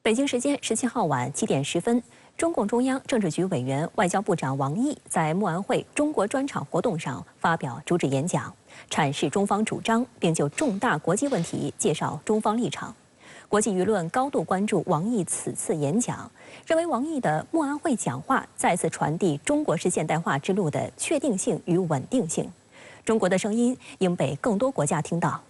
北京时间17号晚7点10分，中共中央政治局委员、外交部长王毅在慕安会中国专场活动上发表主旨演讲，阐释中方主张，并就重大国际问题介绍中方立场。国际舆论高度关注王毅此次演讲，认为王毅的慕安会讲话再次传递中国式现代化之路的确定性与稳定性。中国的声音应被更多国家听到。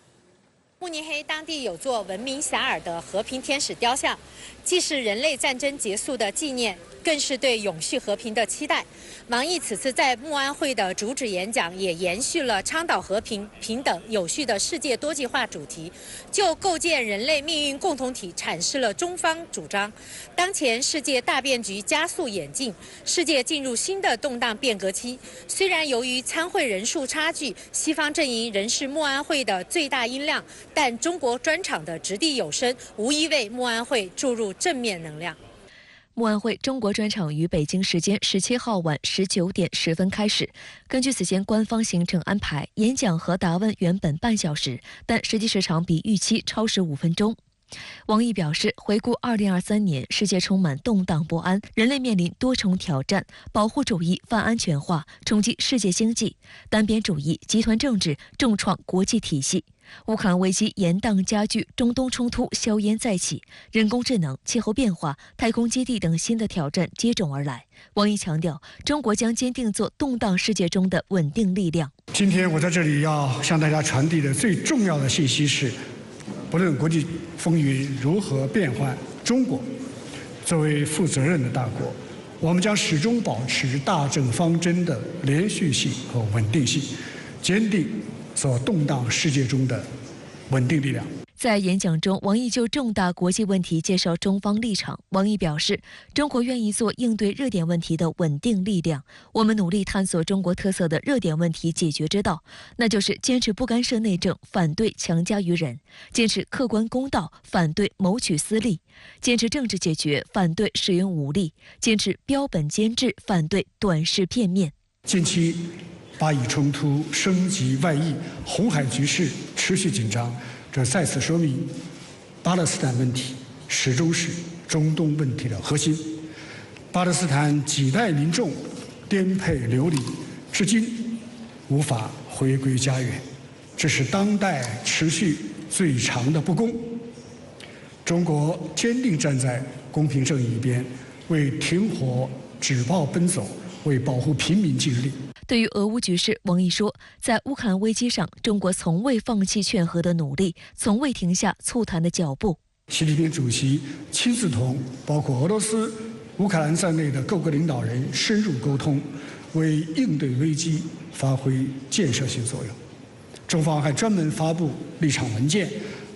慕尼黑当地有座闻名遐迩的和平天使雕像，既是人类战争结束的纪念，更是对永续和平的期待。王毅此次在慕安会的主旨演讲也延续了倡导和平、平等、有序的世界多极化主题，就构建人类命运共同体阐释了中方主张。当前世界大变局加速演进，世界进入新的动荡变革期。虽然由于参会人数差距，西方阵营仍是慕安会的最大音量。 但中国专场的掷地有声，无疑为慕安会注入正面能量。慕安会中国专场于北京时间17号晚19点10分开始。根据此前官方行程安排，演讲和答问原本半小时，但实际时长比预期超时5分钟。 王毅表示，回顾2023年，世界充满动荡不安，人类面临多重挑战，保护主义泛安全化冲击世界经济，单边主义、集团政治重创国际体系。乌克兰危机延宕加剧，中东冲突硝烟再起，人工智能、气候变化、太空基地等新的挑战接踵而来。王毅强调，中国将坚定做动荡世界中的稳定力量。今天我在这里要向大家传递的最重要的信息是。 不论国际风云如何变幻，中国作为负责任的大国，我们将始终保持大政方针的连续性和稳定性，坚定做动荡世界中的稳定力量。 在演讲中，王毅就重大国际问题介绍中方立场。王毅表示，中国愿意做应对热点问题的稳定力量。我们努力探索中国特色的热点问题解决之道，那就是坚持不干涉内政，反对强加于人；坚持客观公道，反对谋取私利；坚持政治解决，反对使用武力；坚持标本兼治，反对短视片面。近期，巴以冲突升级外溢，红海局势持续紧张。 这再次说明，巴勒斯坦问题始终是中东问题的核心。巴勒斯坦几代民众颠沛流离，至今无法回归家园，这是当代持续最长的不公。中国坚定站在公平正义一边，为停火止暴奔走，为保护平民尽力。 对于俄乌局势，王毅说，在乌克兰危机上，中国从未放弃劝和的努力，从未停下促谈的脚步。习近平主席亲自同包括俄罗斯、乌克兰在内的各国领导人深入沟通，为应对危机发挥建设性作用。中方还专门发布立场文件，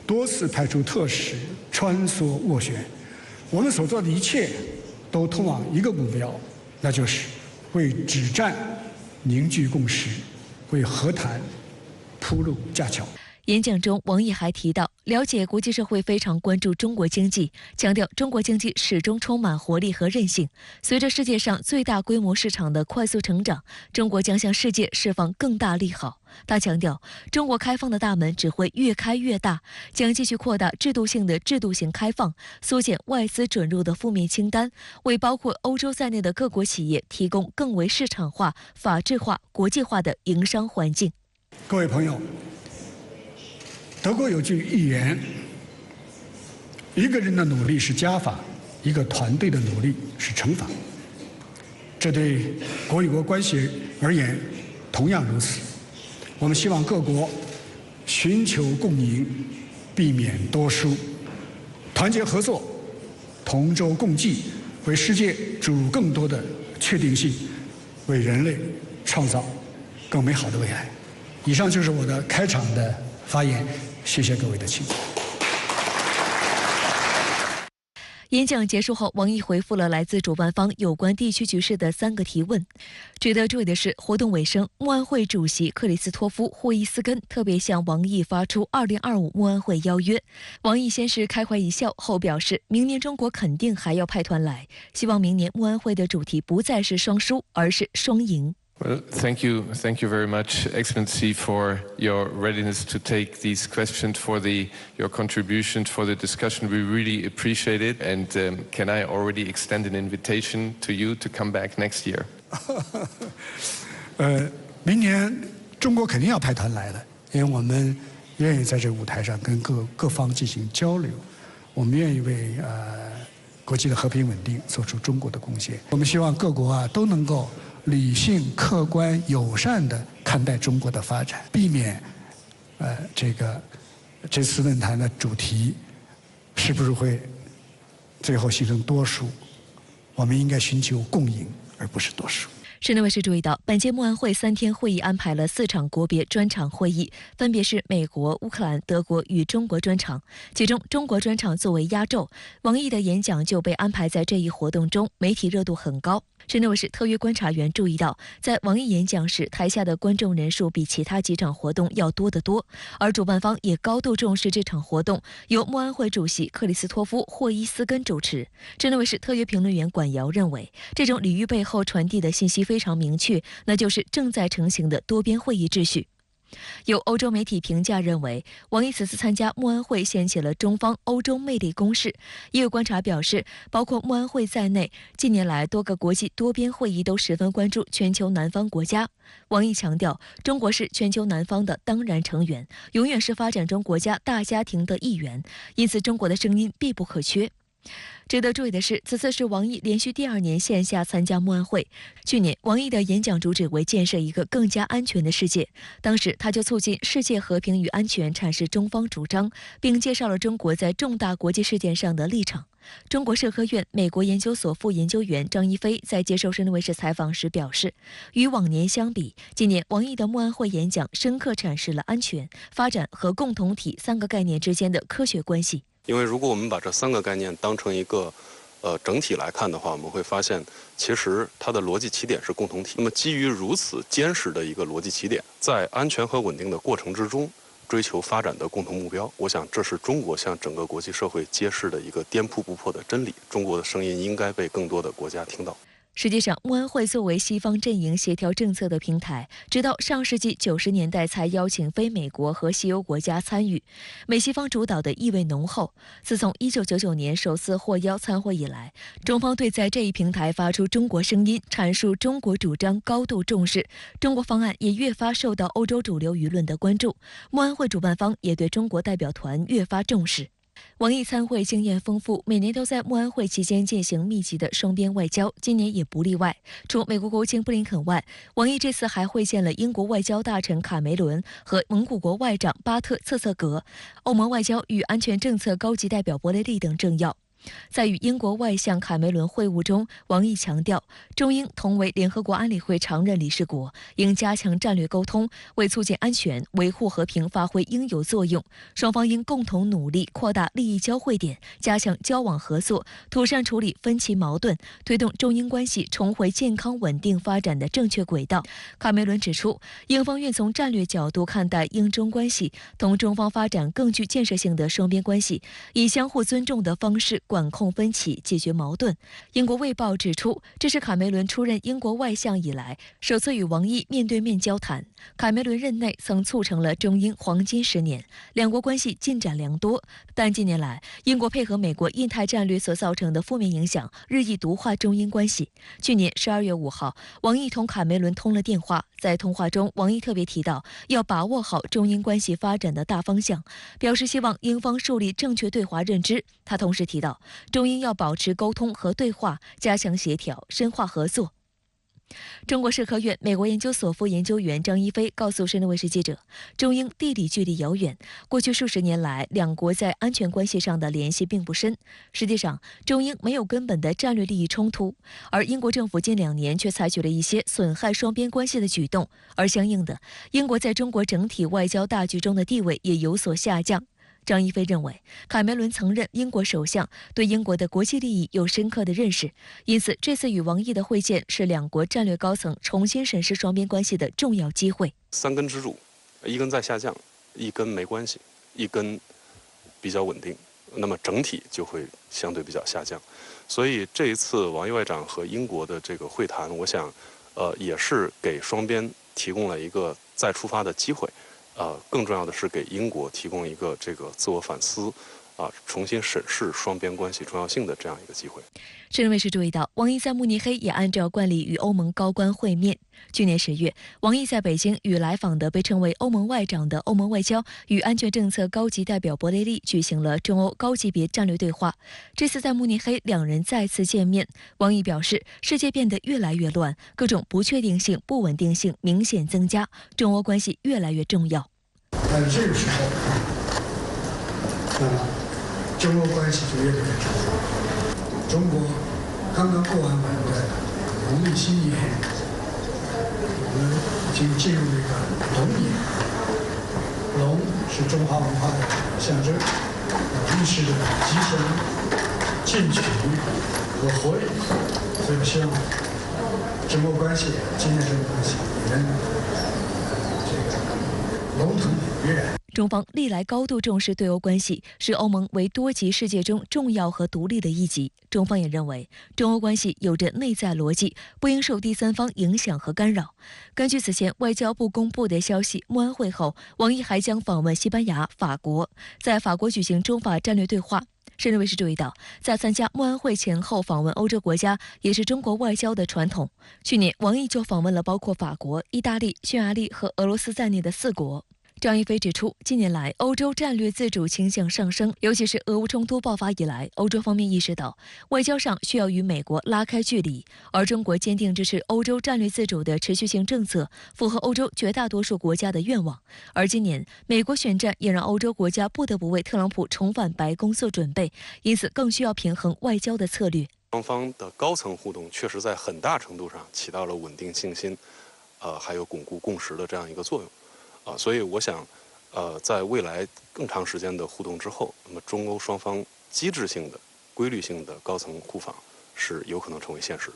多次派出特使穿梭斡旋。我们所做的一切，都通往一个目标，那就是为止战 凝聚共识，为和谈铺路架桥。演讲中，王毅还提到，了解国际社会非常关注中国经济，强调中国经济始终充满活力和韧性。随着世界上最大规模市场的快速成长，中国将向世界释放更大利好。他强调，中国开放的大门只会越开越大，将继续扩大制度性的制度性开放，缩减外资准入的负面清单，为包括欧洲在内的各国企业提供更为市场化、法治化、国际化的营商环境。各位朋友，德国有句寓言：一个人的努力是加法，一个团队的努力是乘法。这对国与国关系而言同样如此。 我们希望各国寻求共赢，避免多输，团结合作，同舟共济，为世界注入更多的确定性，为人类创造更美好的未来。以上就是我的开场的发言，谢谢各位的倾听。 演讲结束后，王毅回复了来自主办方有关地区局势的3个提问。值得注意的是，活动尾声，慕安会主席克里斯托夫·霍伊斯根特别向王毅发出2025慕安会邀约。王毅先是开怀一笑，后表示，明年中国肯定还要派团来，希望明年慕安会的主题不再是双输，而是双赢。Well, thank you very much, Excellency, for your readiness to take these questions, for your contributions, for the discussion. We really appreciate it. And can I already extend an invitation to you to come back next year? 明年中国肯定要派团来的，因为我们愿意在这个舞台上跟各方进行交流，我们愿意为国际的和平稳定做出中国的贡献。我们希望各国都能够理性、客观、友善地看待中国的发展，避免这次论坛的主题是不是会最后形成多数？我们应该寻求共赢，而不是多数。深圳卫视注意到，本届慕安会3天会议安排了4场国别专场会议，分别是美国、乌克兰、德国与中国专场。其中，中国专场作为压轴，王毅的演讲就被安排在这一活动中，媒体热度很高。深圳卫视特约观察员注意到，在王毅演讲时，台下的观众人数比其他几场活动要多得多，而主办方也高度重视这场活动，由慕安会主席克里斯托夫·霍伊斯根主持。深圳卫视特约评论员管尧认为，这种礼遇背后传递的信息非常明确，那就是正在成型的多边会议秩序。有欧洲媒体评价认为，王毅此次参加慕安会掀起了中方欧洲魅力攻势。也有观察表示，包括慕安会在内，近年来多个国际多边会议都十分关注全球南方国家。王毅强调，中国是全球南方的当然成员，永远是发展中国家大家庭的一员，因此中国的声音必不可缺。值得注意的是，此次是王毅连续第2年线下参加慕安会。去年，王毅的演讲主旨为建设一个更加安全的世界，当时他就促进世界和平与安全阐释中方主张，并介绍了中国在重大国际事件上的立场。中国社科院美国研究所副研究员张一飞在接受深圳卫视采访时表示，与往年相比，今年王毅的慕安会演讲深刻阐释了安全、发展和共同体3个概念之间的科学关系。因为如果我们把这3个概念当成一个整体来看的话，我们会发现其实它的逻辑起点是共同体。那么基于如此坚实的一个逻辑起点，在安全和稳定的过程之中追求发展的共同目标，我想这是中国向整个国际社会揭示的一个颠扑不破的真理。中国的声音应该被更多的国家听到。实际上，慕安会作为西方阵营协调政策的平台，直到上世纪90年代才邀请非美国和西欧国家参与，美西方主导的意味浓厚。自从1999年首次获邀参会以来，中方对在这一平台发出中国声音、阐述中国主张高度重视，中国方案也越发受到欧洲主流舆论的关注。慕安会主办方也对中国代表团越发重视。王毅参会经验丰富，每年都在慕安会期间进行密集的双边外交，今年也不例外。除美国国务卿布林肯外，王毅这次还会见了英国外交大臣卡梅伦和蒙古国外长巴特策策格，欧盟外交与安全政策高级代表博雷利等政要。在与英国外相卡梅伦会晤中，王毅强调，中英同为联合国安理会常任理事国，应加强战略沟通，为促进安全、维护和平发挥应有作用。双方应共同努力，扩大利益交汇点，加强交往合作，妥善处理分歧矛盾，推动中英关系重回健康稳定发展的正确轨道。卡梅伦指出，英方愿从战略角度看待英中关系，同中方发展更具建设性的双边关系，以相互尊重的方式管控分歧，解决矛盾。英国卫报指出，这是卡梅伦出任英国外相以来首次与王毅面对面交谈。卡梅伦任内曾促成了中英黄金10年，两国关系进展良多。但近年来，英国配合美国印太战略所造成的负面影响，日益毒化中英关系。去年12月5号，王毅同卡梅伦通了电话，在通话中，王毅特别提到要把握好中英关系发展的大方向，表示希望英方树立正确对华认知。他同时提到，中英要保持沟通和对话，加强协调，深化合作。中国社科院美国研究所副研究员张一飞告诉深圳卫视记者，中英地理距离遥远，过去数十年来，两国在安全关系上的联系并不深。实际上，中英没有根本的战略利益冲突，而英国政府近2年却采取了一些损害双边关系的举动，而相应的，英国在中国整体外交大局中的地位也有所下降。张一飞认为，卡梅伦曾任英国首相，对英国的国际利益有深刻的认识，因此这次与王毅的会见是两国战略高层重新审视双边关系的重要机会。3根支柱，一根在下降，一根没关系，一根比较稳定，那么整体就会相对比较下降。所以这一次王毅外长和英国的这个会谈，我想也是给双边提供了一个再出发的机会，更重要的是给英国提供一个这个自我反思，重新审视双边关系重要性的这样一个机会。深圳卫视注意到，王毅在慕尼黑也按照惯例与欧盟高官会面。去年10月，王毅在北京与来访的被称为欧盟外长的欧盟外交与安全政策高级代表博雷利举行了中欧高级别战略对话。这次在慕尼黑，两人再次见面。王毅表示，世界变得越来越乱，各种不确定性、不稳定性明显增加，中欧关系越来越重要。在这个时候，那么中欧关系就越来越重要。中国刚刚过完我们的农历新年，我们已经进入了一个龙年。龙是中华文化的象征，预示着吉祥、进取和活力。所以我希望中欧关系，今年中欧关系也能这个龙腾虎跃。中方历来高度重视对欧关系，视欧盟为多极世界中重要和独立的一极。中方也认为，中欧关系有着内在逻辑，不应受第三方影响和干扰。根据此前外交部公布的消息，慕安会后，王毅还将访问西班牙、法国，在法国举行中法战略对话。深圳卫视注意到，在参加慕安会前后访问欧洲国家，也是中国外交的传统。去年，王毅就访问了包括法国、意大利、匈牙利和俄罗斯在内的4国。张一飞指出，近年来欧洲战略自主倾向上升，尤其是俄乌冲突爆发以来，欧洲方面意识到外交上需要与美国拉开距离，而中国坚定支持欧洲战略自主的持续性政策，符合欧洲绝大多数国家的愿望。而今年美国选战也让欧洲国家不得不为特朗普重返白宫做准备，因此更需要平衡外交的策略。双方的高层互动确实在很大程度上起到了稳定信心，还有巩固共识的这样一个作用。所以我想，在未来更长时间的互动之后，那么中欧双方机制性的、规律性的高层互访是有可能成为现实的。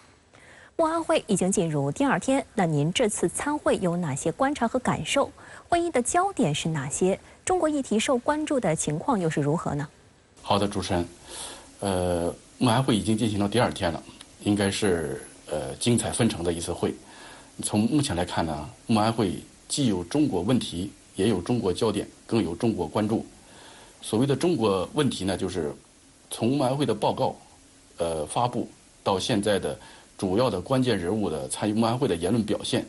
慕安会已经进入第2天，那您这次参会有哪些观察和感受？会议的焦点是哪些？中国议题受关注的情况又是如何呢？好的，主持人，慕安会已经进行到第2天了，应该是精彩纷呈的一次会。从目前来看呢，慕安会既有中国问题，也有中国焦点，更有中国关注。所谓的中国问题呢，就是从慕安会的报告发布到现在的主要的关键人物的参与慕安会的言论表现，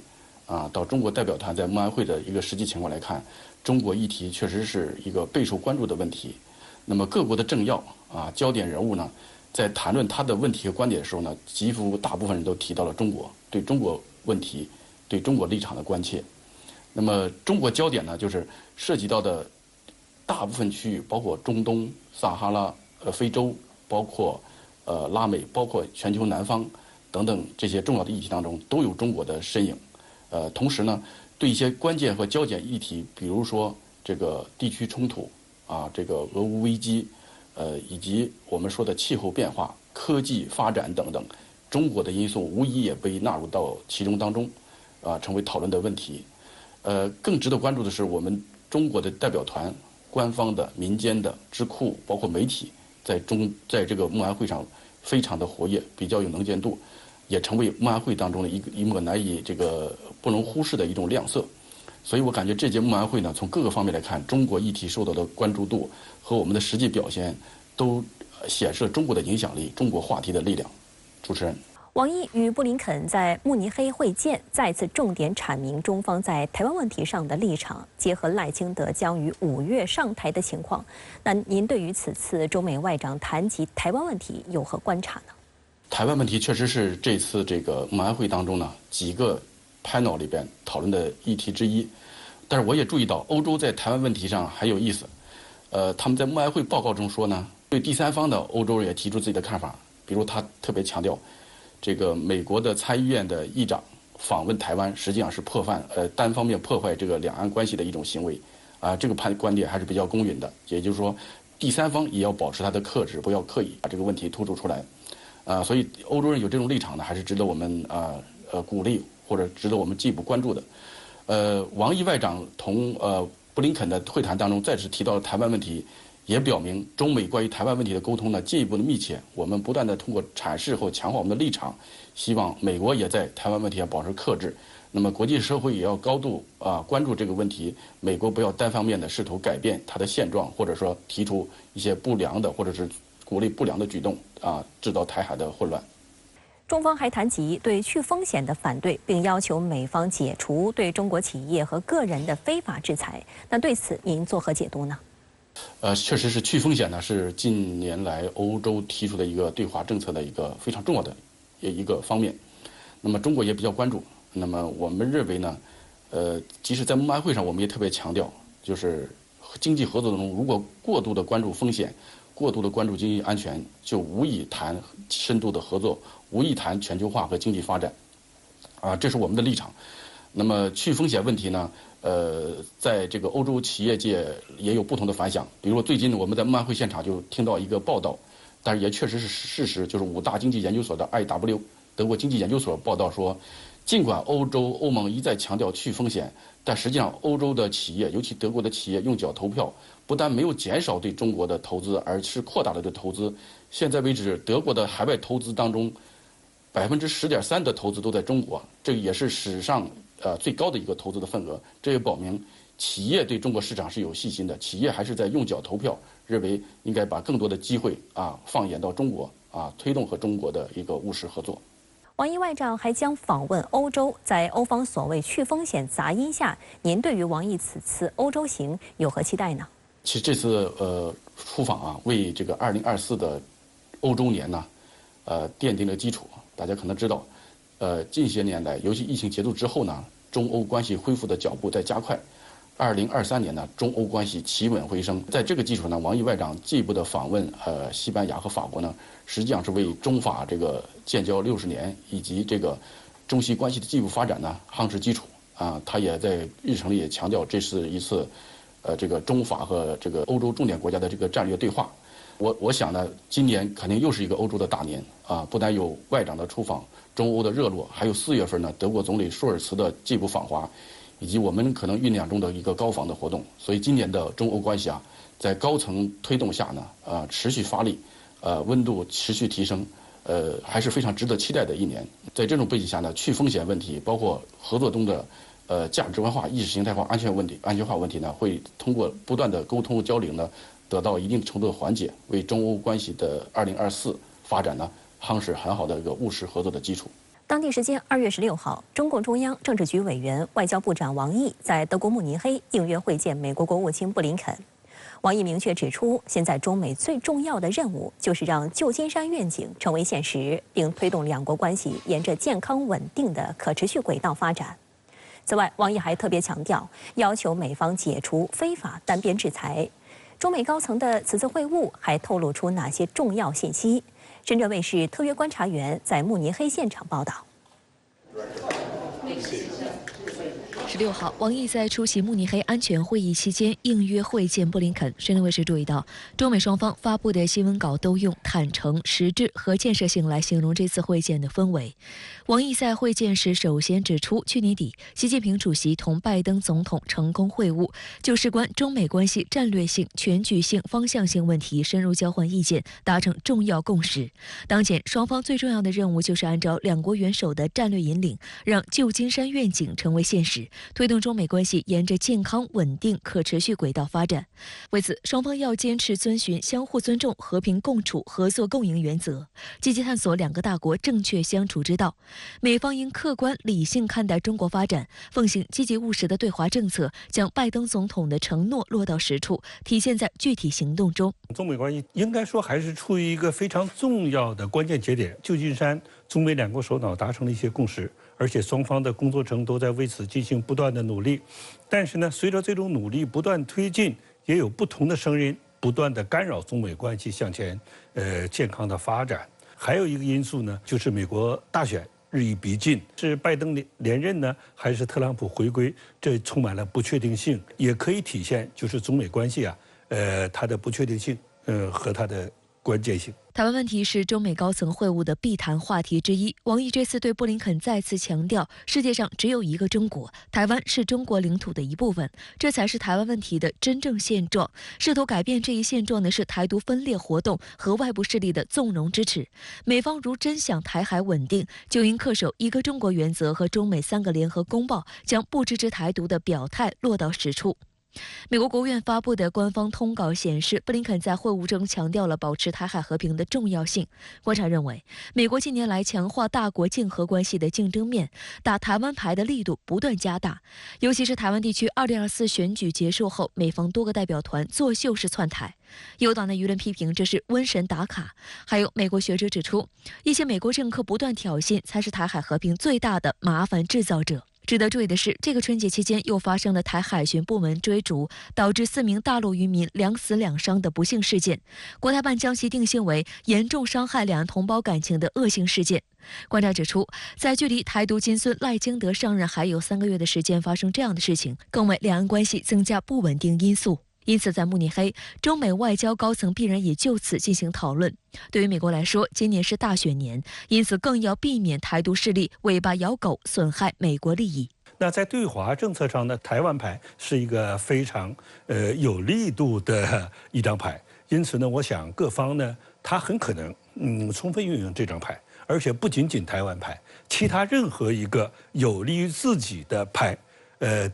到中国代表团在慕安会的一个实际情况来看，中国议题确实是一个备受关注的问题。那么各国的政要焦点人物呢，在谈论他的问题和观点的时候呢，几乎大部分人都提到了中国，对中国问题、对中国立场的关切。那么中国焦点呢，就是涉及到的大部分区域，包括中东、撒哈拉、非洲，包括拉美，包括全球南方等等这些重要的议题当中，都有中国的身影。同时呢，对一些关键和焦点议题，比如说这个地区冲突这个俄乌危机，以及我们说的气候变化、科技发展等等，中国的因素无疑也被纳入到其中当中，成为讨论的问题。更值得关注的是，我们中国的代表团、官方的、民间的、智库，包括媒体，在这个慕安会上非常的活跃，比较有能见度，也成为慕安会当中的一抹难以不容忽视的一种亮色。所以我感觉这届慕安会呢，从各个方面来看，中国议题受到的关注度和我们的实际表现，都显示了中国的影响力、中国话题的力量。主持人。王毅与布林肯在慕尼黑会见，再次重点阐明中方在台湾问题上的立场，结合赖清德将于5月上台的情况，那您对于此次中美外长谈及台湾问题有何观察呢？台湾问题确实是这次这个慕安会当中呢几个 panel 里边讨论的议题之一，但是我也注意到欧洲在台湾问题上还有意思，他们在慕安会报告中说呢，对第三方的欧洲人也提出自己的看法，比如他特别强调。这个美国的参议院的议长访问台湾，实际上是单方面破坏这个两岸关系的一种行为，这个观点还是比较公允的。也就是说，第三方也要保持他的克制，不要刻意把这个问题突出出来，所以欧洲人有这种立场呢，还是值得我们鼓励或者值得我们进一步关注的。王毅外长同布林肯的会谈当中再次提到了台湾问题，也表明中美关于台湾问题的沟通呢进一步的密切。我们不断的通过阐释和强化我们的立场，希望美国也在台湾问题上保持克制。那么国际社会也要高度关注这个问题，美国不要单方面的试图改变它的现状，或者说提出一些不良的或者是鼓励不良的举动制造台海的混乱。中方还谈及对去风险的反对，并要求美方解除对中国企业和个人的非法制裁。那对此您作何解读呢？确实是去风险呢，是近年来欧洲提出的一个对华政策的一个非常重要的一个方面。那么中国也比较关注。那么我们认为呢，即使在慕安会上，我们也特别强调，就是经济合作中，如果过度的关注风险，过度的关注经济安全，就无以谈深度的合作，无以谈全球化和经济发展。这是我们的立场。那么去风险问题呢，在这个欧洲企业界也有不同的反响。比如说最近我们在慕安会现场就听到一个报道，但是也确实是事实，就是5大经济研究所的 IW 德国经济研究所报道说，尽管欧盟一再强调去风险，但实际上欧洲的企业，尤其德国的企业用脚投票，不但没有减少对中国的投资，而是扩大了对投资。现在为止，德国的海外投资当中，10.3%的投资都在中国，这也是史上最高的一个投资的份额。这也表明企业对中国市场是有信心的，企业还是在用脚投票，认为应该把更多的机会放眼到中国推动和中国的一个务实合作。王毅外长还将访问欧洲，在欧方所谓去风险杂音下，您对于王毅此次欧洲行有何期待呢？其实这次出访为这个2024的欧洲年呢，奠定了基础。大家可能知道，近些年来，尤其疫情结束之后呢，中欧关系恢复的脚步在加快。2023年呢，中欧关系企稳回升。在这个基础呢，王毅外长进一步的访问西班牙和法国呢，实际上是为中法这个建交60年以及这个中西关系的进一步发展呢夯实基础他也在日程里也强调，这是一次这个中法和这个欧洲重点国家的这个战略对话。我想呢，今年肯定又是一个欧洲的大年不但有外长的出访，中欧的热络，还有4月份呢，德国总理舒尔茨的进一步访华。以及我们可能酝酿中的一个高仿的活动，所以今年的中欧关系在高层推动下呢，持续发力，温度持续提升，还是非常值得期待的一年。在这种背景下呢，去风险问题，包括合作中的价值观化、意识形态化、安全化问题呢，会通过不断的沟通交流呢，得到一定程度的缓解，为中欧关系的2024发展呢，夯实很好的一个务实合作的基础。当地时间2月16号，中共中央政治局委员、外交部长王毅在德国慕尼黑应约会见美国国务卿布林肯。王毅明确指出，现在中美最重要的任务就是让旧金山愿景成为现实，并推动两国关系沿着健康稳定的可持续轨道发展。此外，王毅还特别强调，要求美方解除非法单边制裁。中美高层的此次会晤还透露出哪些重要信息？深圳卫视特约观察员在慕尼黑现场报道。16号，王毅在出席慕尼黑安全会议期间应约会见布林肯。深圳卫视注意到，中美双方发布的新闻稿都用坦诚、实质和建设性来形容这次会见的氛围。王毅在会见时首先指出，去年底习近平主席同拜登总统成功会晤，就事关中美关系战略性、全局性、方向性问题深入交换意见，达成重要共识。当前双方最重要的任务就是按照两国元首的战略引领，让旧金山愿景成为现实，推动中美关系沿着健康、稳定、可持续轨道发展。为此，双方要坚持遵循相互尊重、和平共处、合作共赢原则，积极探索两个大国正确相处之道。美方应客观理性看待中国发展，奉行积极务实的对华政策，将拜登总统的承诺落到实处，体现在具体行动中。中美关系应该说还是处于一个非常重要的关键节点。旧金山中美两国首脑达成了一些共识，而且双方的工作层都在为此进行不断的努力。但是呢，随着这种努力不断推进，也有不同的声音不断的干扰中美关系向前健康的发展。还有一个因素呢，就是美国大选日益逼近，是拜登连任呢，还是特朗普回归？这充满了不确定性，也可以体现就是中美关系它的不确定性和它的关键性。台湾问题是中美高层会晤的必谈话题之一。王毅这次对布林肯再次强调，世界上只有一个中国，台湾是中国领土的一部分，这才是台湾问题的真正现状。试图改变这一现状的是台独分裂活动和外部势力的纵容支持。美方如真想台海稳定，就应恪守一个中国原则和中美3个联合公报，将不支持台独的表态落到实处。美国国务院发布的官方通稿显示，布林肯在会晤中强调了保持台海和平的重要性。观察认为，美国近年来强化大国竞合关系的竞争面，打台湾牌的力度不断加大。尤其是台湾地区2024选举结束后，美方多个代表团作秀式窜台。有党内舆论批评这是瘟神打卡，还有美国学者指出，一些美国政客不断挑衅，才是台海和平最大的麻烦制造者。值得注意的是，这个春节期间又发生了台海巡部门追逐，导致4名大陆渔民2死2伤的不幸事件。国台办将其定性为严重伤害两岸同胞感情的恶性事件。观察指出，在距离台独金孙赖清德上任还有3个月的时间发生这样的事情，更为两岸关系增加不稳定因素。因此，在慕尼黑，中美外交高层必然也就此进行讨论。对于美国来说，今年是大选年，因此更要避免台独势力尾巴咬狗，损害美国利益。那在对华政策上呢，台湾牌是一个非常有力度的一张牌。因此呢，我想各方呢，他很可能充分运用这张牌，而且不仅仅台湾牌，其他任何一个有利于自己的牌，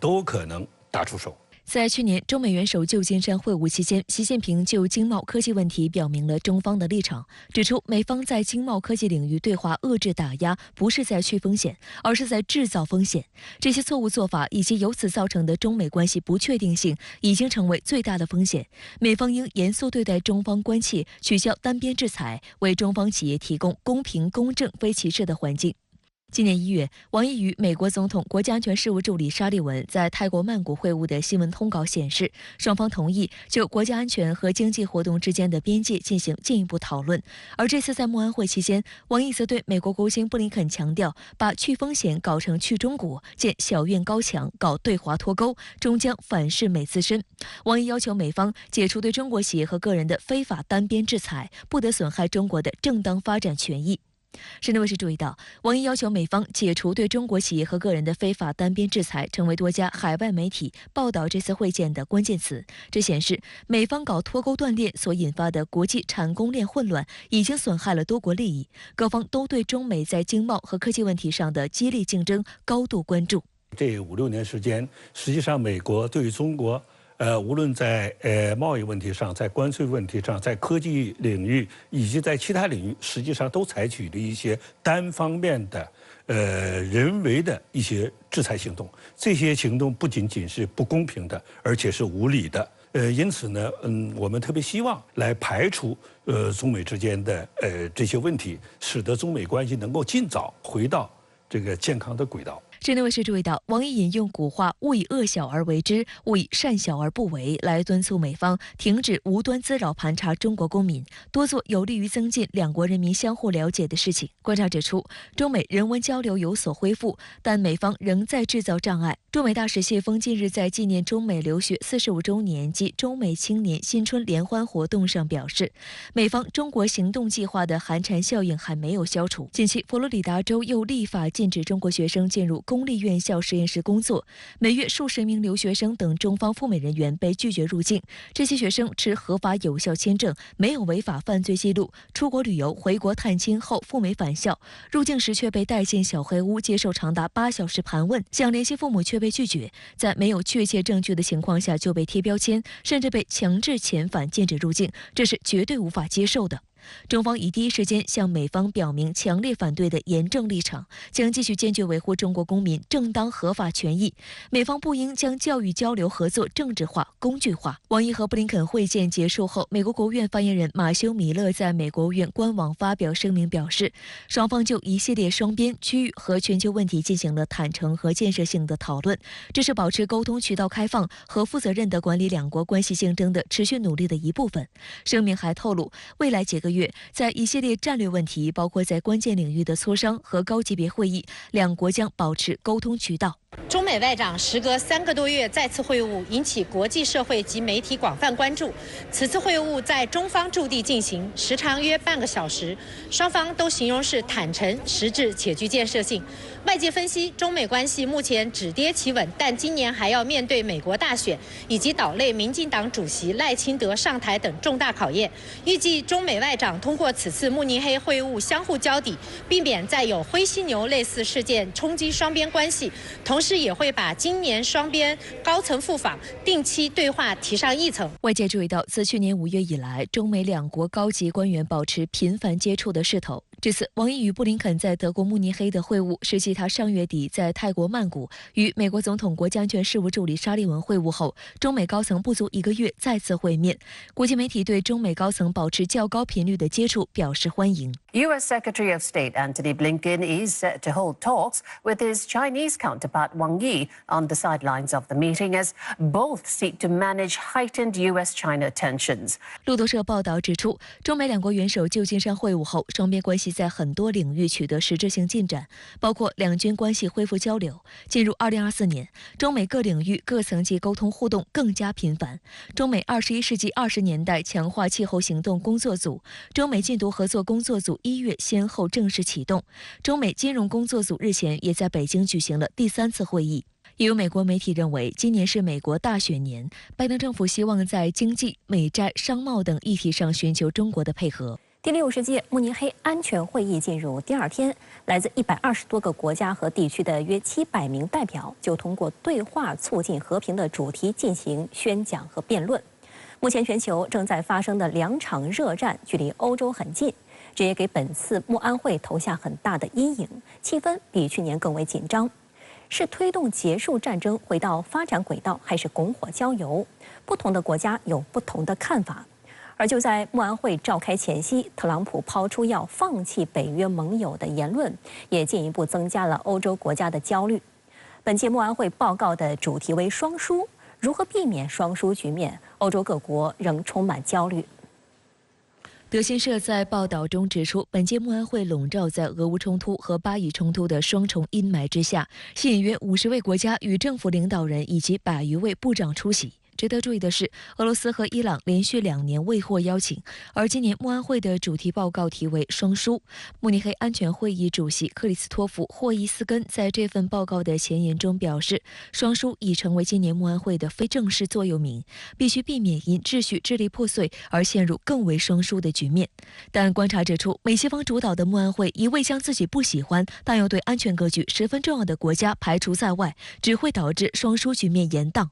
都可能打出手。在去年中美元首旧金山会晤期间，习近平就经贸科技问题表明了中方的立场，指出美方在经贸科技领域对华遏制打压，不是在去风险，而是在制造风险。这些错误做法以及由此造成的中美关系不确定性，已经成为最大的风险。美方应严肃对待中方关切，取消单边制裁，为中方企业提供公平、公正、非歧视的环境。今年1月，王毅与美国总统国家安全事务助理沙利文在泰国曼谷会晤的新闻通稿显示，双方同意就国家安全和经济活动之间的边界进行进一步讨论。而这次在慕安会期间，王毅则对美国国务卿布林肯强调，把去风险搞成去中国，建小院高墙，搞对华脱钩，终将反噬美自身。王毅要求美方解除对中国企业和个人的非法单边制裁，不得损害中国的正当发展权益。深圳卫视注意到，王毅要求美方解除对中国企业和个人的非法单边制裁，成为多家海外媒体报道这次会见的关键词。这显示，美方搞脱钩断链所引发的国际产供链混乱，已经损害了多国利益。各方都对中美在经贸和科技问题上的激烈竞争高度关注。这5、6年时间，实际上美国对于中国无论在贸易问题上，在关税问题上，在科技领域以及在其他领域，实际上都采取了一些单方面的人为的一些制裁行动。这些行动不仅仅是不公平的，而且是无理的。因此呢，我们特别希望来排除中美之间的这些问题，使得中美关系能够尽早回到这个健康的轨道。深圳卫视注意到，王毅引用古话“勿以恶小而为之，勿以善小而不为”来敦促美方停止无端滋扰盘查中国公民，多做有利于增进两国人民相互了解的事情。观察指出，中美人文交流有所恢复，但美方仍在制造障碍。驻美大使谢锋近日在纪念中美留学45周年及中美青年新春联欢活动上表示，美方中国行动计划的寒蝉效应还没有消除。近期，佛罗里达州又立法禁止中国学生进入公立院校实验室工作，每月数十名留学生等中方赴美人员被拒绝入境。这些学生持合法有效签证，没有违法犯罪记录，出国旅游、回国探亲后赴美返校，入境时却被带进小黑屋接受长达8小时盘问，想联系父母却被拒绝，在没有确切证据的情况下就被贴标签，甚至被强制遣返禁止入境，这是绝对无法接受的。中方已第一时间向美方表明强烈反对的严正立场，将继续坚决维护中国公民正当合法权益。美方不应将教育交流合作政治化、工具化。王毅和布林肯会见结束后，美国国务院发言人马修·米勒在美国务院官网发表声明表示，双方就一系列双边、区域和全球问题进行了坦诚和建设性的讨论，这是保持沟通渠道开放和负责任的管理两国关系竞争的持续努力的一部分。声明还透露，未来几个月，在一系列战略问题，包括在关键领域的磋商和高级别会议，两国将保持沟通渠道。中美外长时隔3个多月再次会晤，引起国际社会及媒体广泛关注。此次会晤在中方驻地进行，时长约半个小时，双方都形容是坦诚、实质且具建设性。外界分析，中美关系目前止跌企稳，但今年还要面对美国大选以及岛内民进党主席赖清德上台等重大考验。预计中美外长通过此次慕尼黑会晤相互交底，避免再有灰犀牛类似事件冲击双边关系，同时也会把今年双边高层赴访、定期对话提上议程。外界注意到，自去年5月以来，中美两国高级官员保持频繁接触的势头。这次王毅与布林肯在德国慕尼黑的会晤，是继他上月底在泰国曼谷与美国总统国家安全事务助理沙利文会晤后，中美高层不足1个月再次会面。国际媒体对中美高层保持较高频率的接触表示欢迎。U.S. Secretary of State Antony Blinken is set to hold talks with his Chinese counterpart Wang Yi on the sidelines of the meeting as both seek to manage heightened U.S.-China tensions. 路透社报道指出，中美两国元首旧金山会晤后，双边关系在很多领域取得实质性进展，包括两军关系恢复交流。进入2024年，中美各领域各层级沟通互动更加频繁。中美21世纪20年代强化气候行动工作组、中美禁毒合作工作组1月先后正式启动。中美金融工作组日前也在北京举行了第3次会议。也有美国媒体认为，今年是美国大选年，拜登政府希望在经济、美债、商贸等议题上寻求中国的配合。第60届慕尼黑安全会议进入第2天，来自120多个国家和地区的约700名代表就通过对话促进和平的主题进行宣讲和辩论。目前全球正在发生的2场热战距离欧洲很近，这也给本次慕安会投下很大的阴影，气氛比去年更为紧张。是推动结束战争回到发展轨道，还是拱火浇油？不同的国家有不同的看法。而就在慕安会召开前夕，特朗普抛出要放弃北约盟友的言论，也进一步增加了欧洲国家的焦虑。本届慕安会报告的主题为双输，如何避免双输局面？欧洲各国仍充满焦虑。德新社在报道中指出，本届慕安会笼罩在俄乌冲突和巴以冲突的双重阴霾之下，吸引约50位国家与政府领导人以及100余位部长出席。值得注意的是，俄罗斯和伊朗连续2年未获邀请，而今年慕安会的主题报告题为“双输”。慕尼黑安全会议主席克里斯托弗·霍伊斯根在这份报告的前言中表示，双输已成为今年慕安会的非正式座右铭，必须避免因秩序支离破碎而陷入更为双输的局面。但观察指出，美西方主导的慕安会一味将自己不喜欢但又对安全格局十分重要的国家排除在外，只会导致双输局面延宕。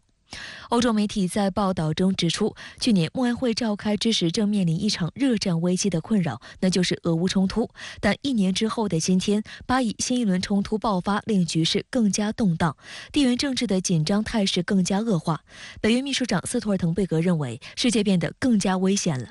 欧洲媒体在报道中指出，去年慕安会召开之时正面临一场热战危机的困扰，那就是俄乌冲突。但1年之后的今天，巴以新一轮冲突爆发，令局势更加动荡，地缘政治的紧张态势更加恶化。北约秘书长斯托尔滕贝格认为，世界变得更加危险了。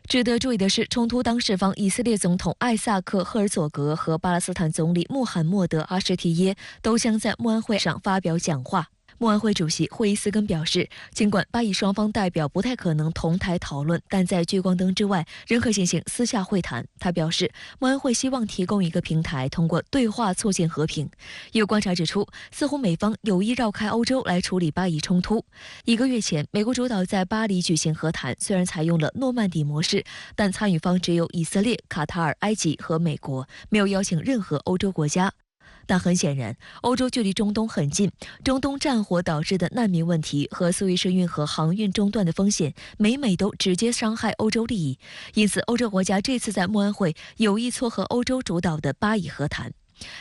值得注意的是，冲突当事方以色列总统艾萨克·赫尔佐格和巴勒斯坦总理穆罕默德·阿什提耶都将在慕安会上发表讲话。慕安会主席霍伊斯根表示，尽管巴以双方代表不太可能同台讨论，但在聚光灯之外仍可进行私下会谈。他表示，慕安会希望提供一个平台，通过对话促进和平。有观察指出，似乎美方有意绕开欧洲来处理巴以冲突。1个月前，美国主导在巴黎举行和谈，虽然采用了诺曼底模式，但参与方只有以色列、卡塔尔、埃及和美国，没有邀请任何欧洲国家。但很显然，欧洲距离中东很近，中东战火导致的难民问题和苏伊士运河航运中断的风险，每都直接伤害欧洲利益。因此，欧洲国家这次在慕安会有意撮合欧洲主导的巴以和谈。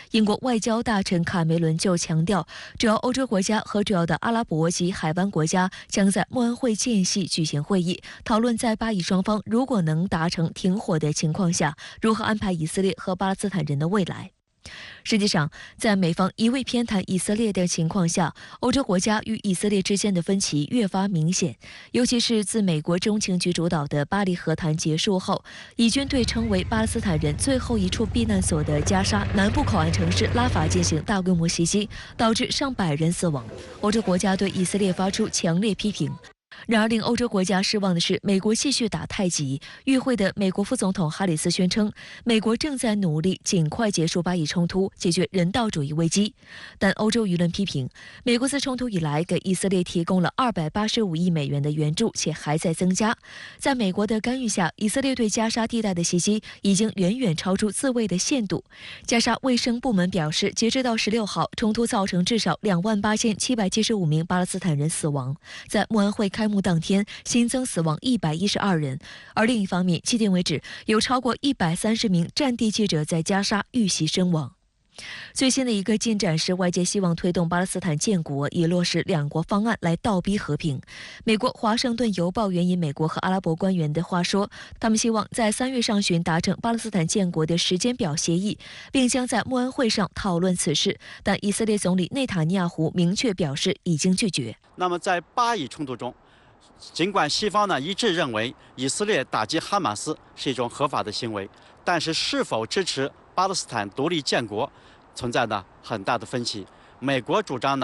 英国外交大臣卡梅伦就强调，主要欧洲国家和主要的阿拉伯及海湾国家将在慕安会间隙举行会议，讨论在巴以双方如果能达成停火的情况下，如何安排以色列和巴勒斯坦人的未来。实际上，在美方一味偏袒以色列的情况下，欧洲国家与以色列之间的分歧越发明显。尤其是自美国中情局主导的巴黎和谈结束后，以军对称为巴勒斯坦人最后一处避难所的加沙南部口岸城市拉法进行大规模袭击，导致上百人死亡。欧洲国家对以色列发出强烈批评。然而，令欧洲国家失望的是，美国继续打太极。与会的美国副总统哈里斯宣称，美国正在努力尽快结束巴以冲突，解决人道主义危机。但欧洲舆论批评，美国自冲突以来给以色列提供了285亿美元的援助，且还在增加。在美国的干预下，以色列对加沙地带的袭击已经远远超出自卫的限度。加沙卫生部门表示，截至到16号，冲突造成至少28775名巴勒斯坦人死亡。在慕安会开幕当天，新增死亡112人。而另一方面，迄今为止有超过130名战地记者在加沙遇袭身亡。最新的一个进展是，外界希望推动巴勒斯坦建国，以落实两国方案来倒逼和平。美国《华盛顿邮报》援引美国和阿拉伯官员的话说，他们希望在3月上旬达成巴勒斯坦建国的时间表协议，并将在慕安会上讨论此事。但以色列总理内塔尼亚胡明确表示已经拒绝。那么在巴以冲突中，尽管西方一致认为以色列打击哈马斯是一种合法的行为，但是是否支持巴勒斯坦独立建国存在很大的分歧。美国主张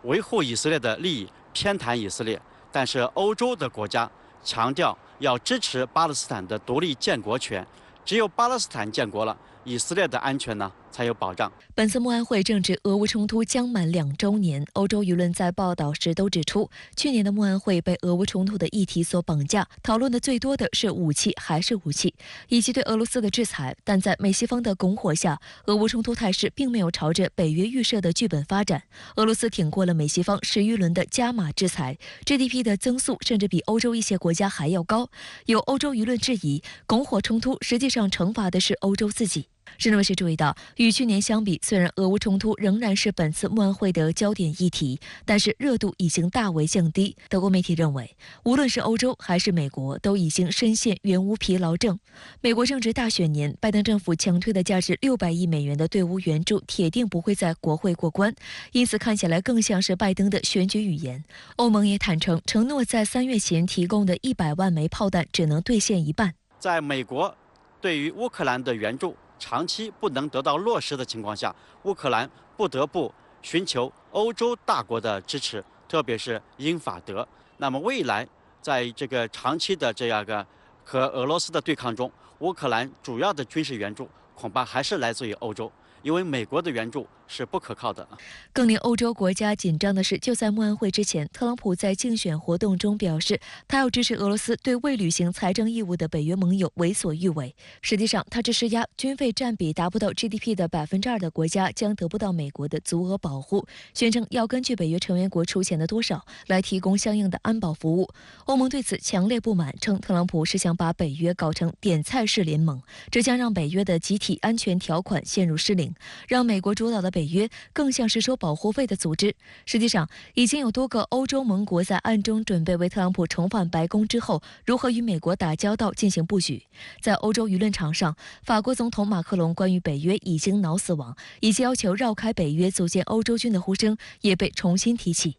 维护以色列的利益，偏袒以色列，但是欧洲的国家强调要支持巴勒斯坦的独立建国权。只有巴勒斯坦建国了，以色列的安全才有保障。本次慕安会正值俄乌冲突将满2周年，欧洲舆论在报道时都指出，去年的慕安会被俄乌冲突的议题所绑架，讨论的最多的是武器还是武器，以及对俄罗斯的制裁。但在美西方的拱火下，俄乌冲突态势并没有朝着北约预设的剧本发展。俄罗斯挺过了美西方10余轮的加码制裁 ，GDP 的增速甚至比欧洲一些国家还要高。有欧洲舆论质疑，拱火冲突实际上惩罚的是欧洲自己。深圳卫视注意到，与去年相比，虽然俄乌冲突仍然是本次慕安会的焦点议题，但是热度已经大为降低。德国媒体认为，无论是欧洲还是美国，都已经深陷援乌疲劳症。美国正值大选年，拜登政府强推的价值600亿美元的对乌援助，铁定不会在国会过关，因此看起来更像是拜登的选举语言。欧盟也坦诚，承诺在3月前提供的100万枚炮弹只能兑现一半。在美国对于乌克兰的援助长期不能得到落实的情况下，乌克兰不得不寻求欧洲大国的支持，特别是英法德。那么未来在这个长期的这样一个和俄罗斯的对抗中，乌克兰主要的军事援助恐怕还是来自于欧洲，因为美国的援助是不可靠的。更令欧洲国家紧张的是，就在慕安会之前，特朗普在竞选活动中表示，他要支持俄罗斯对未履行财政义务的北约盟友为所欲为。实际上，他这施压军费占比达不到 GDP 的2%的国家将得不到美国的足额保护，宣称要根据北约成员国出钱的多少来提供相应的安保服务。欧盟对此强烈不满，称特朗普是想把北约搞成点菜式联盟，这将让北约的集体安全条款陷入失灵，让美国主导的北约更像是收保护费的组织。实际上，已经有多个欧洲盟国在暗中准备为特朗普重返白宫之后如何与美国打交道进行布局。在欧洲舆论场上，法国总统马克龙关于北约已经脑死亡，以及要求绕开北约组建欧洲军的呼声也被重新提起。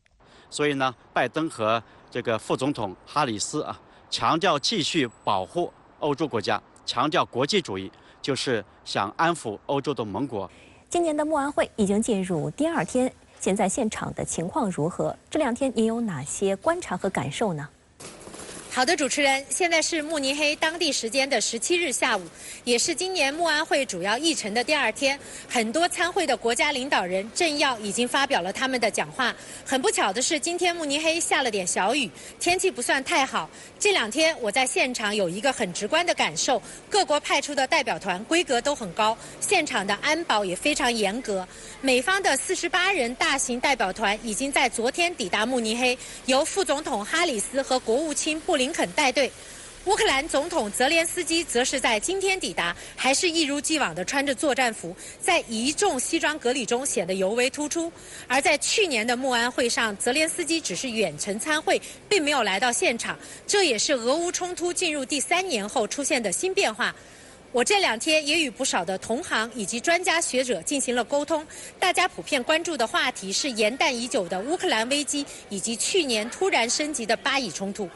所以拜登和这个副总统哈里斯强调继续保护欧洲国家，强调国际主义，就是想安抚欧洲的盟国。今年的慕安会已经进入第2天，现在现场的情况如何？这2天您有哪些观察和感受呢？好的，主持人，现在是慕尼黑当地时间的17日下午，也是今年慕安会主要议程的第2天。很多参会的国家领导人、政要已经发表了他们的讲话。很不巧的是，今天慕尼黑下了点小雨，天气不算太好。这2天我在现场有一个很直观的感受，各国派出的代表团规格都很高，现场的安保也非常严格。美方的48人大型代表团已经在昨天抵达慕尼黑，由副总统哈里斯和国务卿布林肯带队。乌克兰总统泽连斯基则是在今天抵达，还是一如既往地穿着作战服，在一众西装革履中显得尤为突出。而在去年的慕安会上，泽连斯基只是远程参会，并没有来到现场，这也是俄乌冲突进入第3年后出现的新变化。我这2天也与不少的同行以及专家学者进行了沟通，大家普遍关注的话题是延宕已久的乌克兰危机，以及去年突然升级的巴以冲突。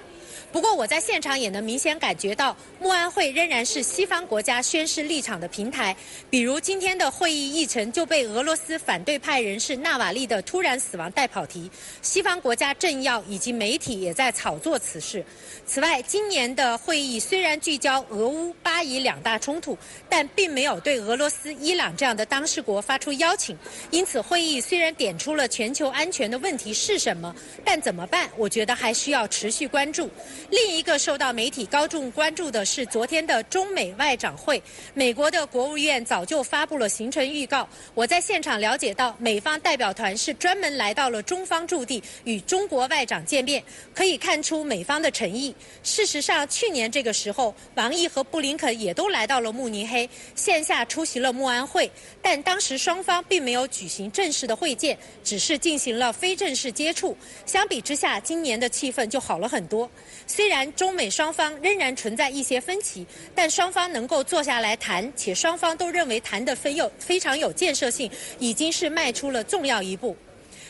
不过我在现场也能明显感觉到，慕安会仍然是西方国家宣示立场的平台。比如今天的会议议程就被俄罗斯反对派人士纳瓦利的突然死亡带跑题，西方国家政要以及媒体也在炒作此事。此外，今年的会议虽然聚焦俄乌、巴以两大冲突，但并没有对俄罗斯、伊朗这样的当事国发出邀请。因此，会议虽然点出了全球安全的问题是什么，但怎么办？我觉得还需要持续关注。另一个受到媒体高度关注的是昨天的中美外长会，美国的国务院早就发布了行程预告。我在现场了解到，美方代表团是专门来到了中方驻地与中国外长见面，可以看出美方的诚意。事实上，去年这个时候，王毅和布林肯也都来到了慕尼黑，线下出席了慕安会，但当时双方并没有举行正式的会见，只是进行了非正式接触。相比之下，今年的气氛就好了很多。虽然中美双方仍然存在一些分歧，但双方能够坐下来谈，且双方都认为谈得非常有建设性，已经是迈出了重要一步。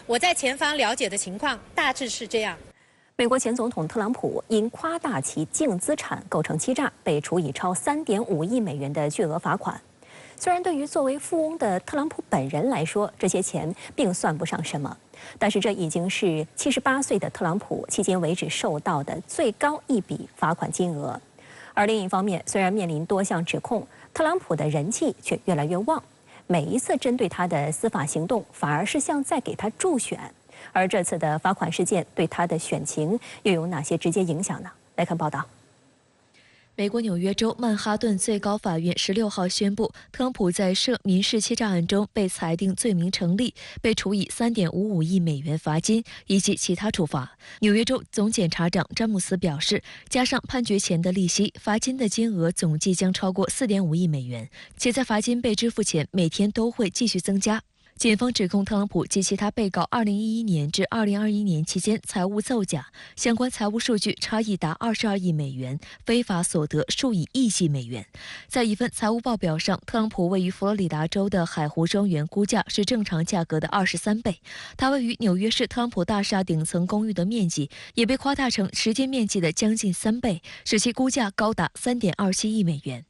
我在前方了解的情况大致是这样。美国前总统特朗普因夸大其净资产构成欺诈，被处以超3.5亿美元的巨额罚款。虽然对于作为富翁的特朗普本人来说，这些钱并算不上什么，但是这已经是78岁的特朗普迄今为止受到的最高一笔罚款金额。而另一方面，虽然面临多项指控，特朗普的人气却越来越旺。每一次针对他的司法行动，反而是像在给他助选。而这次的罚款事件对他的选情又有哪些直接影响呢？来看报道。美国纽约州曼哈顿最高法院16号宣布，特朗普在涉民事欺诈案中被裁定罪名成立，被处以3.55亿美元罚金以及其他处罚。纽约州总检察长詹姆斯表示，加上判决前的利息，罚金的金额总计将超过4.5亿美元，且在罚金被支付前，每天都会继续增加。检方指控特朗普及其他被告2011年至2021年期间财务造假，相关财务数据差异达22亿美元，非法所得数以亿计美元。在一份财务报表上，特朗普位于佛罗里达州的海湖庄园估价是正常价格的23倍，它位于纽约市特朗普大厦顶层公寓的面积也被夸大成实际面积的将近3倍，使其估价高达3.27亿美元。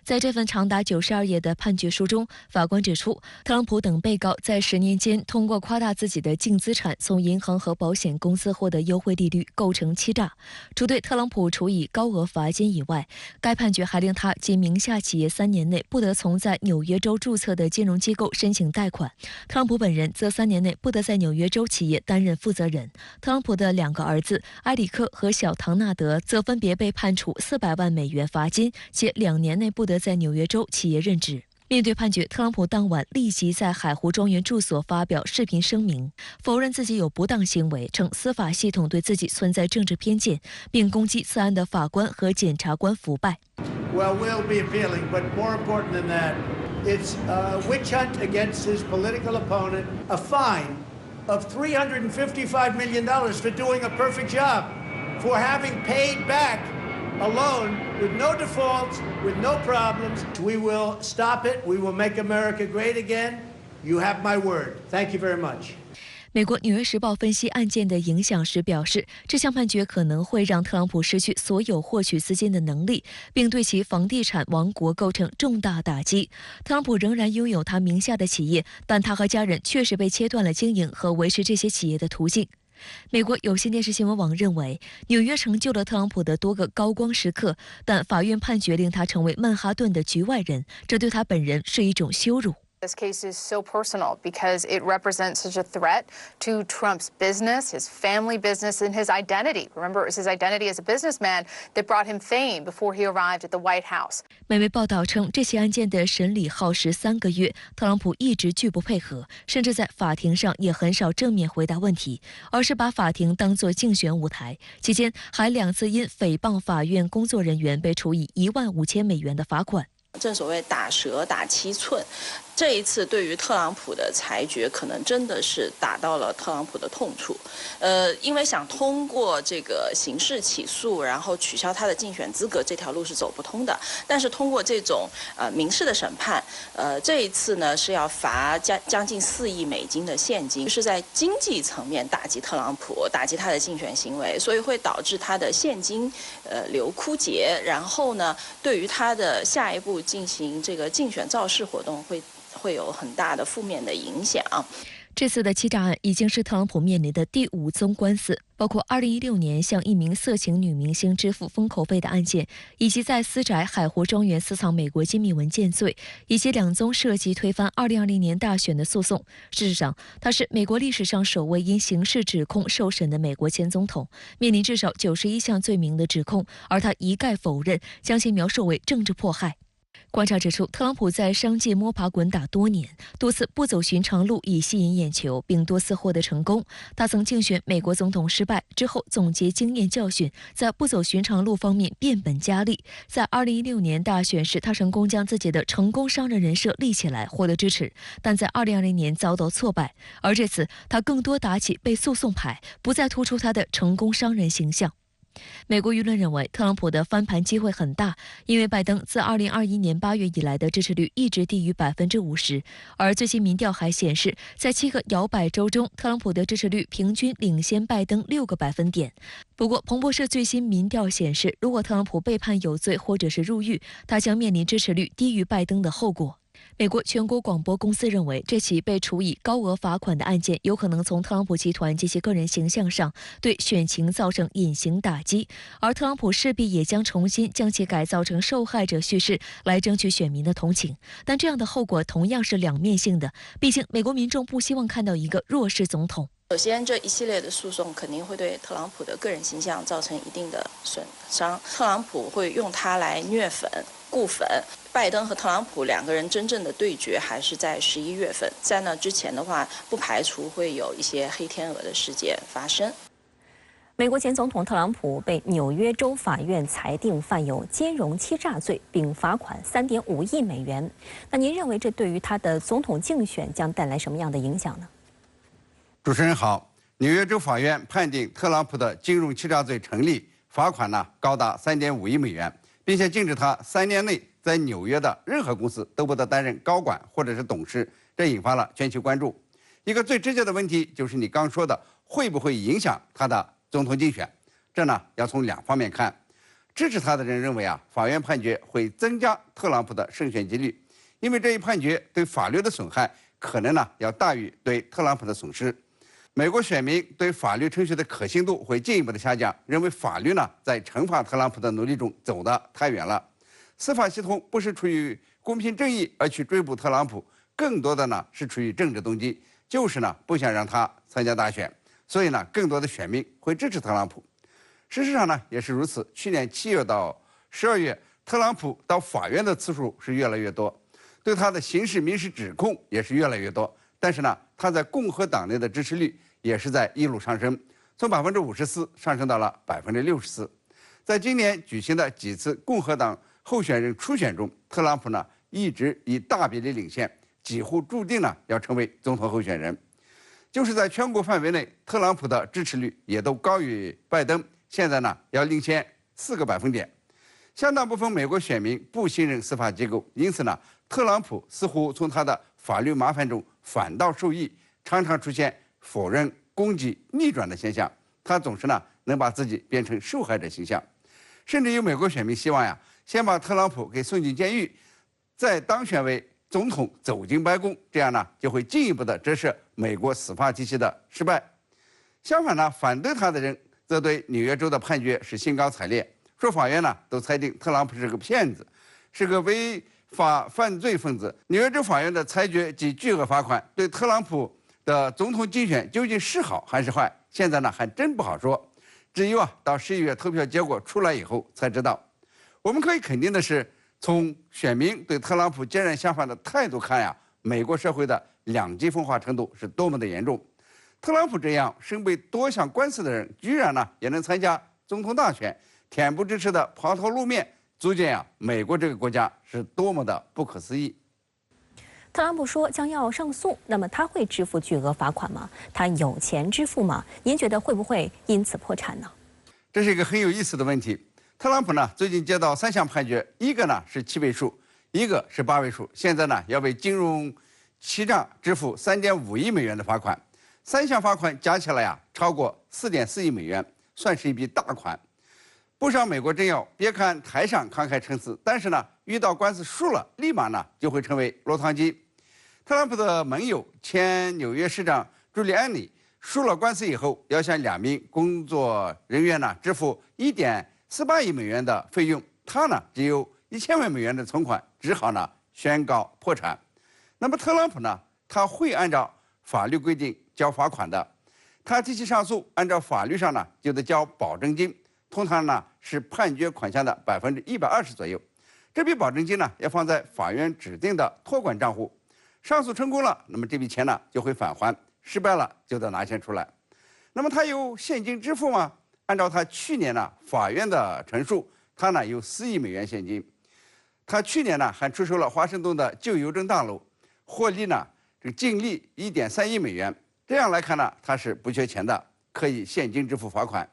在这份长达92页的判决书中，法官指出，特朗普等被告在10年间通过夸大自己的净资产，从银行和保险公司获得优惠利率，构成欺诈。除对特朗普处以高额罚金以外，该判决还令他及名下企业3年内不得从在纽约州注册的金融机构申请贷款。特朗普本人则3年内不得在纽约州企业担任负责人。特朗普的2个儿子埃里克和小唐纳德则分别被判处400万美元罚金，且2年内不得在纽约州企业任职。面对判决，特朗普当晚立即在海湖庄园住所发表视频声明，否认自己有不当行为，称司法系统对自己存在政治偏见，并攻击此案的法官和检察官腐败。Well, we'll be appealing, but more important than that, it's a witch hunt against his political opponent, a fine of $355 million for doing a perfect job, for having paid back a loan with no defaults, with no problems. We will stop it. We will make America great again. You have my word. Thank you very much. 美国《纽约时报》分析案件的影响时表示，这项判决可能会让特朗普失去所有获取资金的能力，并对其房地产王国构成重大打击。特朗普仍然拥有他名下的企业，但他和家人确实被切断了经营和维持这些企业的途径。美国有线电视新闻网认为，纽约成就了特朗普的多个高光时刻，但法院判决令他成为曼哈顿的局外人，这对他本人是一种羞辱。This case is so personal because it represents such a threat to Trump's business, his family business, and his identity. Remember, it was his identity as a businessman that brought him fame before he arrived at the White House. 美媒报道称，这起案件的审理耗时3个月，特朗普一直拒不配合，甚至在法庭上也很少正面回答问题，而是把法庭当作竞选舞台。期间还2次因诽谤法院工作人员被处以15000美元的罚款。正所谓打蛇打七寸，这一次对于特朗普的裁决，可能真的是打到了特朗普的痛处。因为想通过这个刑事起诉，然后取消他的竞选资格，这条路是走不通的。但是通过这种民事的审判，这一次呢是要罚将近4亿美金的现金，是在经济层面打击特朗普，打击他的竞选行为，所以会导致他的现金流枯竭，然后呢，对于他的下一步进行这个竞选造势活动会有很大的负面的影响。这次的欺诈案已经是特朗普面临的第5宗官司，包括2016年向一名色情女明星支付封口费的案件，以及在私宅海湖庄园私藏美国机密文件罪，以及2宗涉及推翻2020年大选的诉讼。事实上，他是美国历史上首位因刑事指控受审的美国前总统，面临至少91项罪名的指控，而他一概否认，将其描述为政治迫害。观察指出，特朗普在商界摸爬滚打多年，多次不走寻常路以吸引眼球，并多次获得成功。他曾竞选美国总统失败之后，总结经验教训，在不走寻常路方面变本加厉。在2016年大选时，他成功将自己的成功商人人设立起来，获得支持，但在2020年遭到挫败。而这次，他更多打起被诉讼牌，不再突出他的成功商人形象。美国舆论认为，特朗普的翻盘机会很大，因为拜登自2021年8月以来的支持率一直低于50%，而最新民调还显示，在7个摇摆州中，特朗普的支持率平均领先拜登6个百分点。不过，彭博社最新民调显示，如果特朗普被判有罪或者是入狱，他将面临支持率低于拜登的后果。美国全国广播公司认为，这起被处以高额罚款的案件有可能从特朗普集团及其个人形象上对选情造成隐形打击，而特朗普势必也将重新将其改造成受害者叙事来争取选民的同情。但这样的后果同样是两面性的，毕竟美国民众不希望看到一个弱势总统。首先，这一系列的诉讼肯定会对特朗普的个人形象造成一定的损伤。特朗普会用它来虐粉、固粉。拜登和特朗普2个人真正的对决还是在11月份，在那之前的话，不排除会有一些黑天鹅的事件发生。美国前总统特朗普被纽约州法院裁定犯有兼容欺诈罪，并罚款3.5亿美元。那您认为这对于他的总统竞选将带来什么样的影响呢？主持人好，纽约州法院判定特朗普的金融欺诈罪成立，罚款高达3.5亿美元，并且禁止他3年内在纽约的任何公司都不得担任高管或者是董事，这引发了全球关注。一个最直接的问题就是你刚说的，会不会影响他的总统竞选？这要从2方面看。支持他的人认为法院判决会增加特朗普的胜选几率，因为这一判决对法律的损害可能要大于对特朗普的损失。美国选民对法律程序的可信度会进一步的下降，认为法律在惩罚特朗普的努力中走得太远了。司法系统不是出于公平正义而去追捕特朗普，更多的是出于政治动机，就是不想让他参加大选，所以更多的选民会支持特朗普。事实上也是如此，去年7月到12月，特朗普到法院的次数是越来越多，对他的刑事民事指控也是越来越多，但是他在共和党内的支持率也是在一路上升，从54%上升到了64%。在今年举行的几次共和党候选人初选中，特朗普一直以大比例领先，几乎注定要成为总统候选人。就是在全国范围内，特朗普的支持率也都高于拜登，现在要领先4个百分点。相当部分美国选民不信任司法机构，因此特朗普似乎从他的法律麻烦中反倒受益，常常出现否认、攻击、逆转的现象。他总是能把自己变成受害者形象，甚至有美国选民希望先把特朗普给送进监狱，再当选为总统走进白宫，这样就会进一步的折射美国司法体系的失败。相反反对他的人则对纽约州的判决是兴高采烈，说法院都裁定特朗普是个骗子，是个违法犯罪分子。纽约州法院的裁决及巨额罚款对特朗普的总统竞选究竟是好还是坏，现在还真不好说，只有到11月投票结果出来以后才知道。我们可以肯定的是，从选民对特朗普截然相反的态度看美国社会的两极分化程度是多么的严重。特朗普这样身背多项官司的人，居然也能参加总统大选，恬不知耻的抛头露面，足见美国这个国家是多么的不可思议。特朗普说将要上诉，那么他会支付巨额罚款吗？他有钱支付吗？您觉得会不会因此破产呢？这是一个很有意思的问题。特朗普呢最近接到3项判决，一个呢是7位数，一个是8位数，现在呢要为金融欺诈支付3.5亿美元的罚款。3项罚款加起来呀超过4.4亿美元，算是一笔大款。不少美国政要别看台上慷慨陈词，但是呢遇到官司输了，立马呢就会成为落汤鸡。特朗普的盟友前纽约市长朱利安尼输了官司以后，要向2名工作人员呢支付1.48亿美元的费用，他呢只有1000万美元的存款，只好呢宣告破产。那么特朗普呢，他会按照法律规定交罚款的，他提起上诉，按照法律上呢就得交保证金，通常呢是判决款项的120%左右。这笔保证金呢要放在法院指定的托管账户。上诉成功了，那么这笔钱呢就会返还；失败了就得拿钱出来。那么他有现金支付吗？按照他去年呢法院的陈述，他呢有4亿美元现金。他去年呢还出售了华盛顿的旧邮政大楼，获利呢这个净利1.3亿美元。这样来看呢，他是不缺钱的，可以现金支付罚款。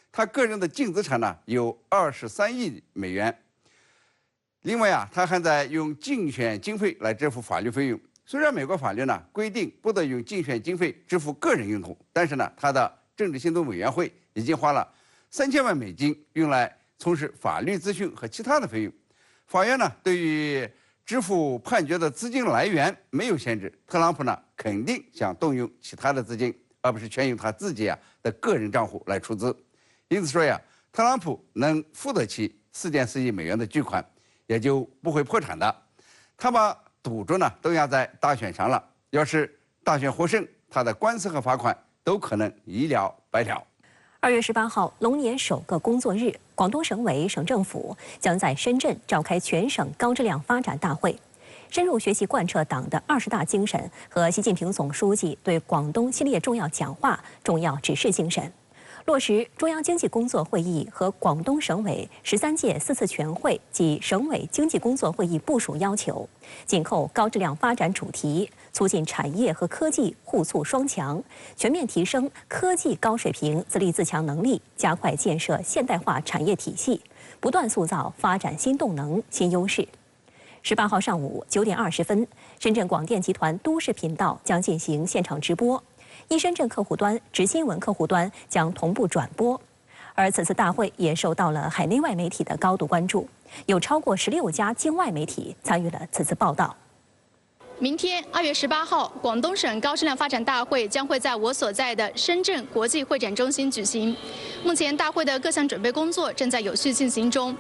他个人的净资产呢有23亿美元。另外啊，他还在用竞选经费来支付法律费用。虽然美国法律呢规定不得用竞选经费支付个人用途，但是呢，他的政治行动委员会已经花了3000万美金用来从事法律咨询和其他的费用。法院呢对于支付判决的资金来源没有限制，特朗普呢肯定想动用其他的资金，而不是全用他自己的个人账户来出资。因此说呀，特朗普能付得起4.4亿美元的巨款，也就不会破产的。他把赌注呢都压在大选上了，要是大选获胜，他的官司和罚款都可能一了百了。2月18号，龙年首个工作日，广东省委省政府将在深圳召开全省高质量发展大会，深入学习贯彻党的20大精神和习近平总书记对广东系列重要讲话、重要指示精神，落实中央经济工作会议和广东省委13届4次全会及省委经济工作会议部署要求，紧扣高质量发展主题，促进产业和科技互促双强，全面提升科技高水平自立自强能力，加快建设现代化产业体系，不断塑造发展新动能、新优势。18号上午9点20分，深圳广电集团都市频道将进行现场直播。一深圳客户端、直新闻客户端将同步转播，而此次大会也受到了海内外媒体的高度关注，有超过16家境外媒体参与了此次报道。明天2月18号，广东省高质量发展大会将会在我所在的深圳国际会展中心举行。目前，大会的各项准备工作正在有序进行中。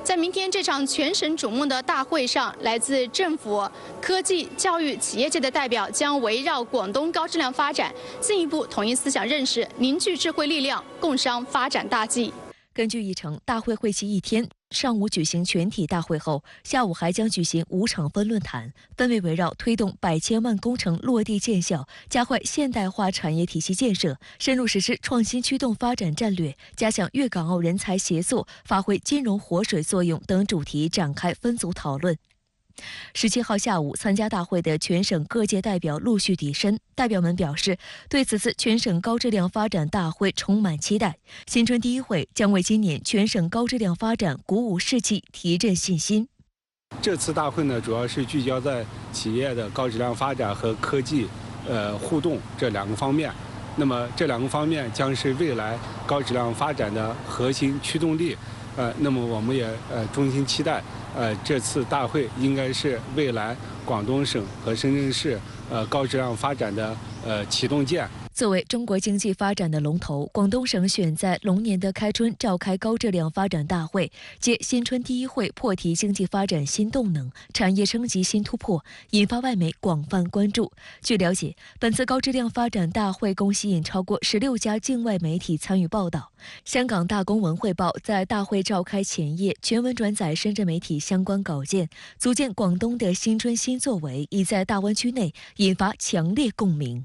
在明天这场全省瞩目的大会上，来自政府、科技、教育、企业界的代表将围绕广东高质量发展，进一步统一思想认识，凝聚智慧力量，共商发展大计。根据议程，大会会期1天。上午举行全体大会后，下午还将举行5场分论坛，分别围绕推动100千万工程落地见效、加快现代化产业体系建设、深入实施创新驱动发展战略、加强粤港澳人才协作、发挥金融活水作用等主题展开分组讨论。17号下午，参加大会的全省各界代表陆续抵深，代表们表示，对此次全省高质量发展大会充满期待。新春第一会将为今年全省高质量发展鼓舞士气、提振信心。这次大会呢，主要是聚焦在企业的高质量发展和科技互动这2个方面。那么这2个方面将是未来高质量发展的核心驱动力。那么我们也衷心期待，这次大会应该是未来广东省和深圳市高质量发展的启动键。作为中国经济发展的龙头，广东省选在龙年的开春召开高质量发展大会，借新春第一会破题经济发展新动能、产业升级新突破，引发外媒广泛关注。据了解，本次高质量发展大会共吸引超过16家境外媒体参与报道。香港大公文汇报在大会召开前夜全文转载深圳媒体相关稿件，足见广东的新春新作为已在大湾区内引发强烈共鸣。